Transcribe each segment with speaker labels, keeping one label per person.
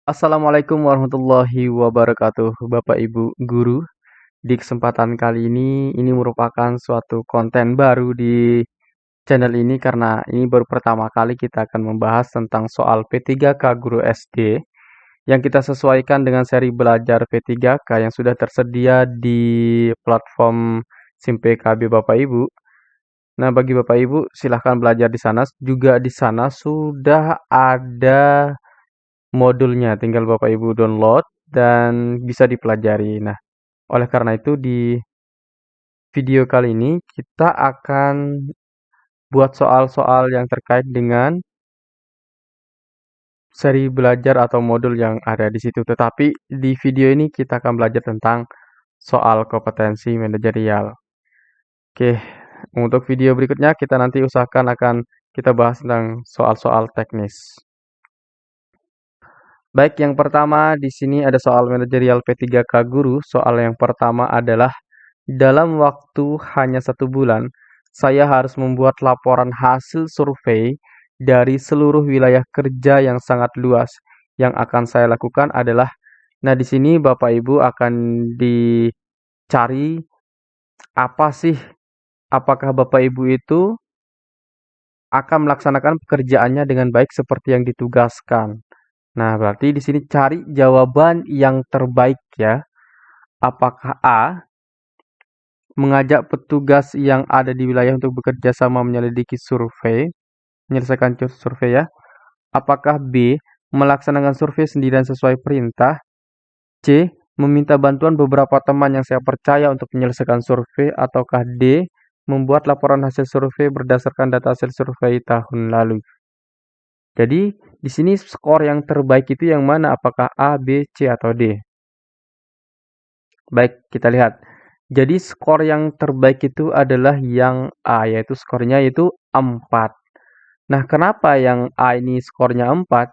Speaker 1: Assalamualaikum warahmatullahi wabarakatuh, Bapak Ibu guru. Di kesempatan kali ini merupakan suatu konten baru di channel ini karena ini baru pertama kali kita akan membahas tentang soal P3K Guru SD yang kita sesuaikan dengan seri belajar P3K yang sudah tersedia di platform SIMPKB Bapak Ibu. Nah, bagi Bapak Ibu silahkan belajar di sana. Juga di sana sudah ada modulnya, tinggal Bapak Ibu download dan bisa dipelajari. Nah, oleh karena itu di video kali ini kita akan buat soal-soal yang terkait dengan seri belajar atau modul yang ada di situ. Tetapi di video ini kita akan belajar tentang soal kompetensi manajerial. Oke, untuk video berikutnya kita nanti usahakan akan kita bahas tentang soal-soal teknis. Baik, yang pertama di sini ada soal manajerial P3K Guru. Soal yang pertama adalah dalam waktu hanya 1 bulan, saya harus membuat laporan hasil survei dari seluruh wilayah kerja yang sangat luas. Yang akan saya lakukan adalah, nah di sini Bapak Ibu akan dicari apa sih, apakah Bapak Ibu itu akan melaksanakan pekerjaannya dengan baik seperti yang ditugaskan. Nah, berarti di sini cari jawaban yang terbaik ya. Apakah A, mengajak petugas yang ada di wilayah untuk bekerja sama menyelidiki survei, menyelesaikan survei ya. Apakah B, melaksanakan survei sendirian sesuai perintah? C, meminta bantuan beberapa teman yang saya percaya untuk menyelesaikan survei? Ataukah D, membuat laporan hasil survei berdasarkan data hasil survei tahun lalu? Jadi, di sini skor yang terbaik itu yang mana? Apakah A, B, C, atau D? Baik, kita lihat. Jadi skor yang terbaik itu adalah yang A, yaitu skornya itu 4. Nah, kenapa yang A ini skornya 4?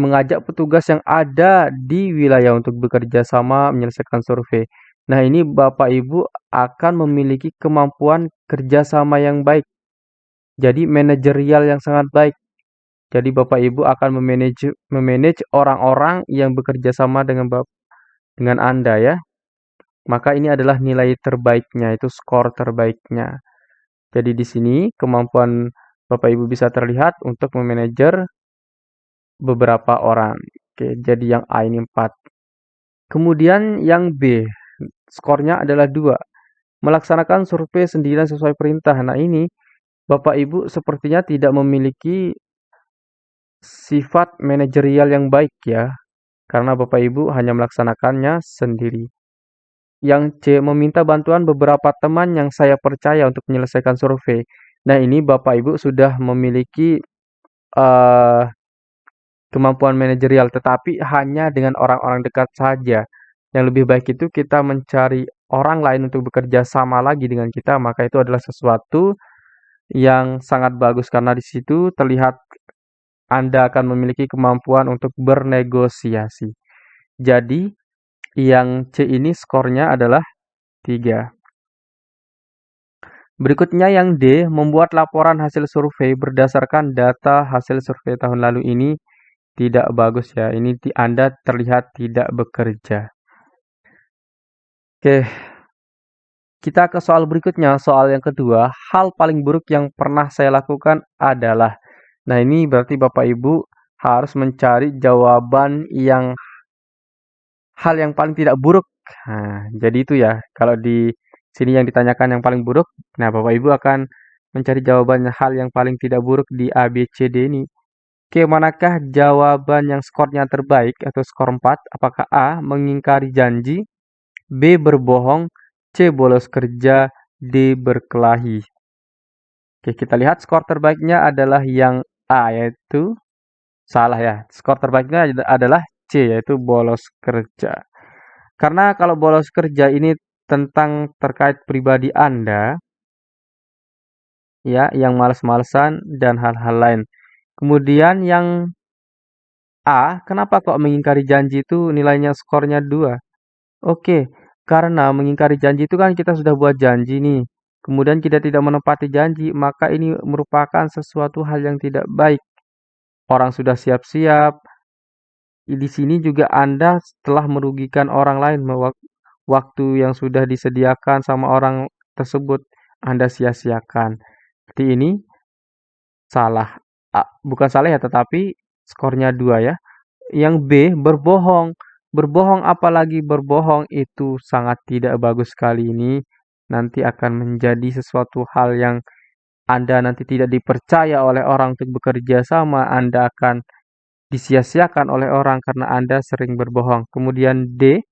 Speaker 1: Mengajak petugas yang ada di wilayah untuk bekerja sama menyelesaikan survei. Nah, ini Bapak Ibu akan memiliki kemampuan kerjasama yang baik. Jadi manajerial yang sangat baik. Jadi Bapak Ibu akan memanage orang-orang yang bekerja sama dengan Anda ya. Maka ini adalah nilai terbaiknya, itu skor terbaiknya. Jadi di sini kemampuan Bapak Ibu bisa terlihat untuk memanajer beberapa orang. Oke, jadi yang A ini 4. Kemudian yang B, skornya adalah 2. Melaksanakan survei sendirian sesuai perintah. Nah ini Bapak Ibu sepertinya tidak memiliki sifat manajerial yang baik ya. Karena Bapak Ibu hanya melaksanakannya sendiri. Yang C, meminta bantuan beberapa teman yang saya percaya untuk menyelesaikan survei. Nah ini Bapak Ibu sudah memiliki uh, kemampuan manajerial, tetapi hanya dengan orang-orang dekat saja. Yang lebih baik itu kita mencari orang lain untuk bekerja sama lagi dengan kita, maka itu adalah sesuatu yang sangat bagus karena di situ terlihat Anda akan memiliki kemampuan untuk bernegosiasi. Jadi, yang C ini skornya adalah 3. Berikutnya yang D, membuat laporan hasil survei berdasarkan data hasil survei tahun lalu ini tidak bagus ya. Ini Anda terlihat tidak bekerja. Oke, kita ke soal berikutnya. Soal yang kedua, hal paling buruk yang pernah saya lakukan adalah. Nah, ini berarti Bapak Ibu harus mencari jawaban yang hal yang paling tidak buruk. Nah, jadi itu ya. Kalau di sini yang ditanyakan yang paling buruk, nah Bapak Ibu akan mencari jawaban hal yang paling tidak buruk di A, B, C, D ini. Oke, manakah jawaban yang skornya terbaik atau skor 4? Apakah A, mengingkari janji, B, berbohong, C, bolos kerja, D, berkelahi? Oke, kita lihat skor terbaiknya adalah yang A, yaitu salah ya. Skor terbaiknya adalah C, yaitu bolos kerja. Karena kalau bolos kerja ini tentang terkait pribadi Anda, ya, yang males-malesan dan hal-hal lain. Kemudian yang A, kenapa kok mengingkari janji itu nilainya skornya 2? Oke, karena mengingkari janji itu kan kita sudah buat janji nih. Kemudian kita tidak menepati janji, maka ini merupakan sesuatu hal yang tidak baik. Orang sudah siap-siap, di sini juga Anda telah merugikan orang lain, waktu yang sudah disediakan sama orang tersebut Anda sia-siakan. Seperti ini salah. Bukan salah ya, tetapi skornya 2 ya. Yang B, berbohong. Berbohong, apalagi berbohong itu sangat tidak bagus sekali ini. Nanti akan menjadi sesuatu hal yang Anda nanti tidak dipercaya oleh orang untuk bekerja sama. Anda akan disia-siakan oleh orang karena Anda sering berbohong. Kemudian D,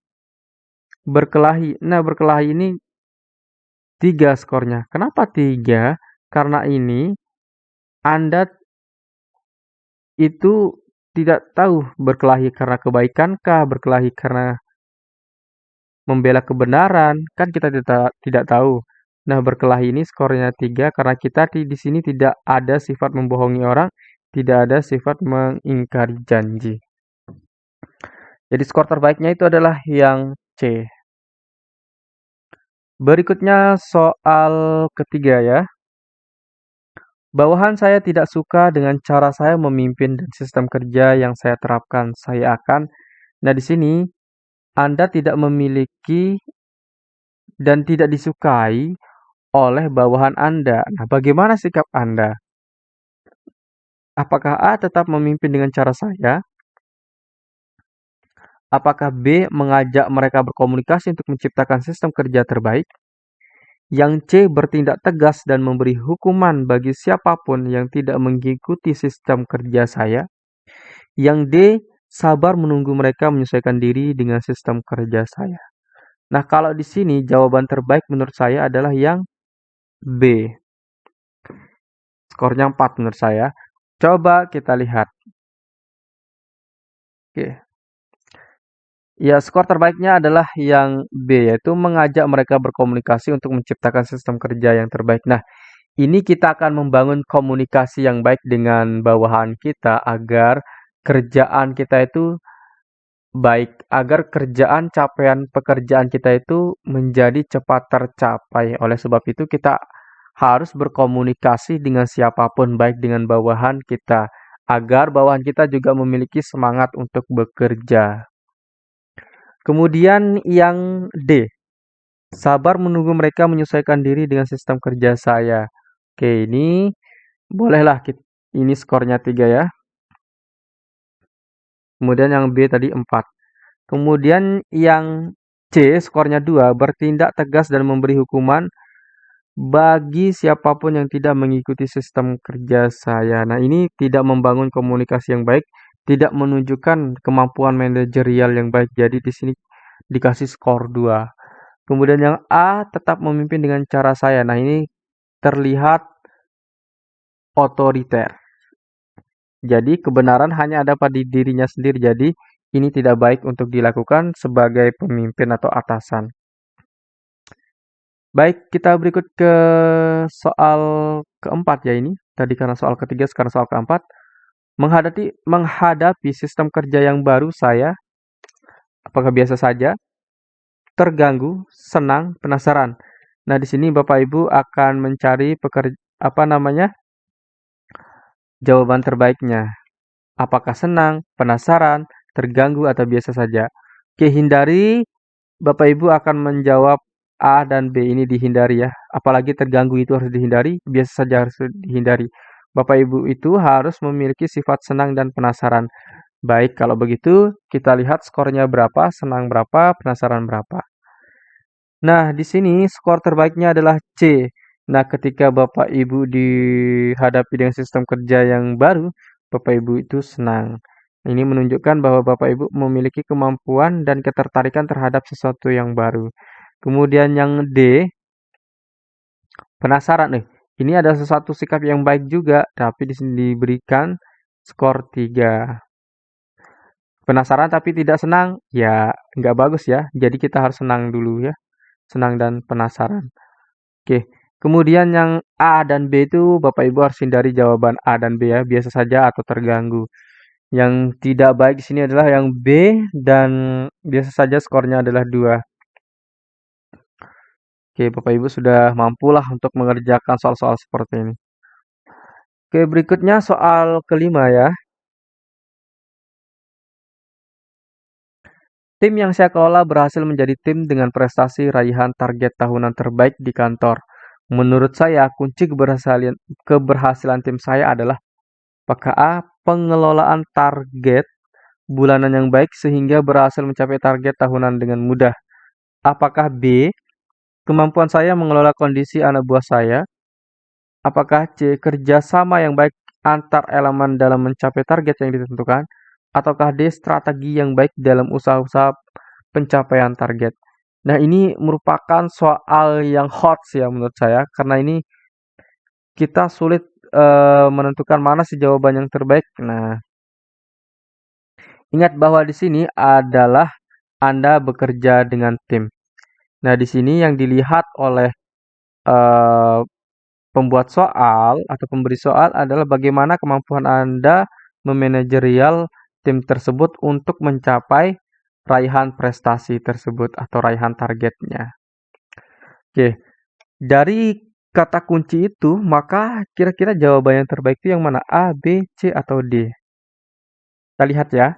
Speaker 1: berkelahi. Nah, berkelahi ini 3 skornya. Kenapa 3? Karena ini Anda itu tidak tahu berkelahi karena kebaikankah, berkelahi karena membela kebenaran, kan kita tidak tahu. Nah, berkelahi ini skornya 3 karena kita di sini tidak ada sifat membohongi orang, tidak ada sifat mengingkari janji. Jadi skor terbaiknya itu adalah yang C. Berikutnya soal ketiga ya. Bawahan saya tidak suka dengan cara saya memimpin dan sistem kerja yang saya terapkan. Saya akan. Nah, di sini Anda tidak memiliki dan tidak disukai oleh bawahan Anda. Nah, bagaimana sikap Anda? Apakah A tetap memimpin dengan cara saya? Apakah B mengajak mereka berkomunikasi untuk menciptakan sistem kerja terbaik? Yang C bertindak tegas dan memberi hukuman bagi siapapun yang tidak mengikuti sistem kerja saya? Yang D sabar menunggu mereka menyesuaikan diri dengan sistem kerja saya? Nah, kalau di sini jawaban terbaik menurut saya adalah yang B. Skornya 4 menurut saya. Coba kita lihat. Oke. Ya, skor terbaiknya adalah yang B, yaitu mengajak mereka berkomunikasi untuk menciptakan sistem kerja yang terbaik. Nah, ini kita akan membangun komunikasi yang baik dengan bawahan kita agar kerjaan kita itu baik, agar capaian pekerjaan kita itu menjadi cepat tercapai. Oleh sebab itu, kita harus berkomunikasi dengan siapapun, baik dengan bawahan kita, agar bawahan kita juga memiliki semangat untuk bekerja. Kemudian yang D, sabar menunggu mereka menyesuaikan diri dengan sistem kerja saya. Oke, ini bolehlah ini skornya 3 ya. Kemudian yang B tadi 4. Kemudian yang C skornya 2, bertindak tegas dan memberi hukuman bagi siapapun yang tidak mengikuti sistem kerja saya. Nah, ini tidak membangun komunikasi yang baik, tidak menunjukkan kemampuan manajerial yang baik. Jadi di sini dikasih skor 2. Kemudian yang A tetap memimpin dengan cara saya. Nah, ini terlihat otoriter. Jadi kebenaran hanya ada pada dirinya sendiri. Jadi ini tidak baik untuk dilakukan sebagai pemimpin atau atasan. Baik, kita berikut ke soal keempat ya ini. Tadi karena soal ketiga, sekarang soal keempat. Menghadapi sistem kerja yang baru saya, apakah biasa saja, terganggu, senang, penasaran. Nah, di sini Bapak Ibu akan mencari jawaban terbaiknya. Apakah senang, penasaran, terganggu, atau biasa saja? Oke, hindari. Bapak Ibu akan menjawab A dan B ini dihindari ya. Apalagi terganggu itu harus dihindari, biasa saja harus dihindari. Bapak Ibu itu harus memiliki sifat senang dan penasaran. Baik, kalau begitu kita lihat skornya berapa, senang berapa, penasaran berapa. Nah, di sini skor terbaiknya adalah C. Nah, ketika Bapak Ibu dihadapi dengan sistem kerja yang baru, Bapak Ibu itu senang. Ini menunjukkan bahwa Bapak Ibu memiliki kemampuan dan ketertarikan terhadap sesuatu yang baru. Kemudian yang D, penasaran nih. Ini ada sesuatu sikap yang baik juga, tapi di sini diberikan skor 3. Penasaran tapi tidak senang, ya nggak bagus ya. Jadi kita harus senang dulu ya. Senang dan penasaran. Oke. Kemudian yang A dan B itu Bapak Ibu harus hindari jawaban A dan B ya, biasa saja atau terganggu. Yang tidak baik di sini adalah yang B dan biasa saja skornya adalah 2. Oke, Bapak Ibu sudah mampulah untuk mengerjakan soal-soal seperti ini. Oke, berikutnya soal kelima ya. Tim yang saya kelola berhasil menjadi tim dengan prestasi raihan target tahunan terbaik di kantor. Menurut saya, kunci keberhasilan tim saya adalah PKA, pengelolaan target bulanan yang baik sehingga berhasil mencapai target tahunan dengan mudah. Apakah B, kemampuan saya mengelola kondisi anak buah saya? Apakah C, kerjasama yang baik antar elemen dalam mencapai target yang ditentukan? Ataukah D, strategi yang baik dalam usaha-usaha pencapaian target? Nah, ini merupakan soal yang hot sih ya menurut saya, karena ini kita sulit menentukan mana sih jawaban yang terbaik. Nah, ingat bahwa di sini adalah Anda bekerja dengan tim. Nah, di sini yang dilihat oleh eh, pembuat soal atau pemberi soal adalah bagaimana kemampuan Anda memanajerial tim tersebut untuk mencapai raihan prestasi tersebut atau raihan targetnya. Oke, dari kata kunci itu, maka kira-kira jawaban yang terbaik itu yang mana? A, B, C, atau D? Kita lihat ya.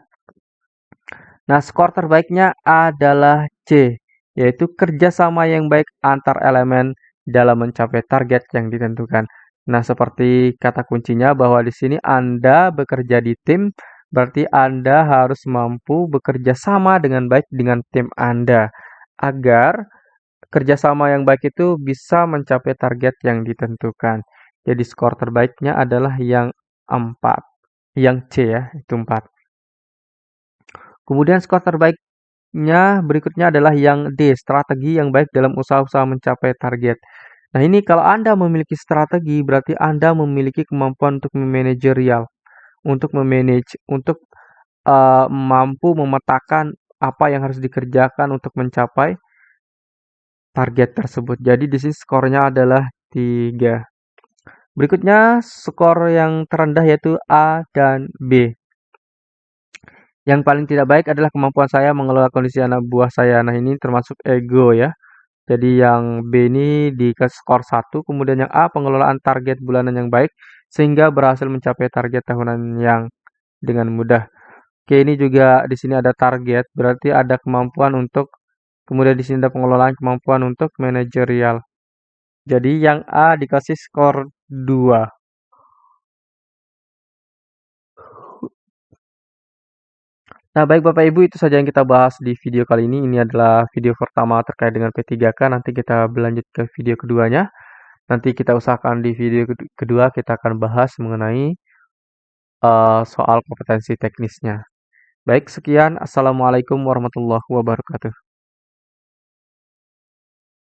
Speaker 1: Nah, skor terbaiknya adalah C, yaitu kerjasama yang baik antar elemen dalam mencapai target yang ditentukan. Nah, seperti kata kuncinya bahwa di sini Anda bekerja di tim, berarti Anda harus mampu bekerja sama dengan baik dengan tim Anda, agar kerjasama yang baik itu bisa mencapai target yang ditentukan. Jadi skor terbaiknya adalah yang 4, yang C ya, itu 4. Kemudian skor terbaiknya berikutnya adalah yang D, strategi yang baik dalam usaha-usaha mencapai target. Nah, ini kalau Anda memiliki strategi, berarti Anda memiliki kemampuan untuk memanajerial, untuk memanage, untuk mampu memetakan apa yang harus dikerjakan untuk mencapai target tersebut. Jadi di sini skornya adalah 3. Berikutnya skor yang terendah yaitu A dan B. Yang paling tidak baik adalah kemampuan saya mengelola kondisi anak buah saya. Nah, ini termasuk ego ya. Jadi yang B ini dikasih skor 1, kemudian yang A pengelolaan target bulanan yang baik sehingga berhasil mencapai target tahunan yang dengan mudah. Oke, ini juga di sini ada target, berarti ada kemampuan untuk kemudian di sini ada pengelolaan kemampuan untuk manajerial. Jadi yang A dikasih skor 2. Nah, baik Bapak Ibu, itu saja yang kita bahas di video kali ini. Ini adalah video pertama terkait dengan P3K. Nanti kita berlanjut ke video keduanya. Nanti kita usahakan di video kedua kita akan bahas mengenai soal kompetensi teknisnya. Baik, sekian. Assalamualaikum warahmatullahi wabarakatuh.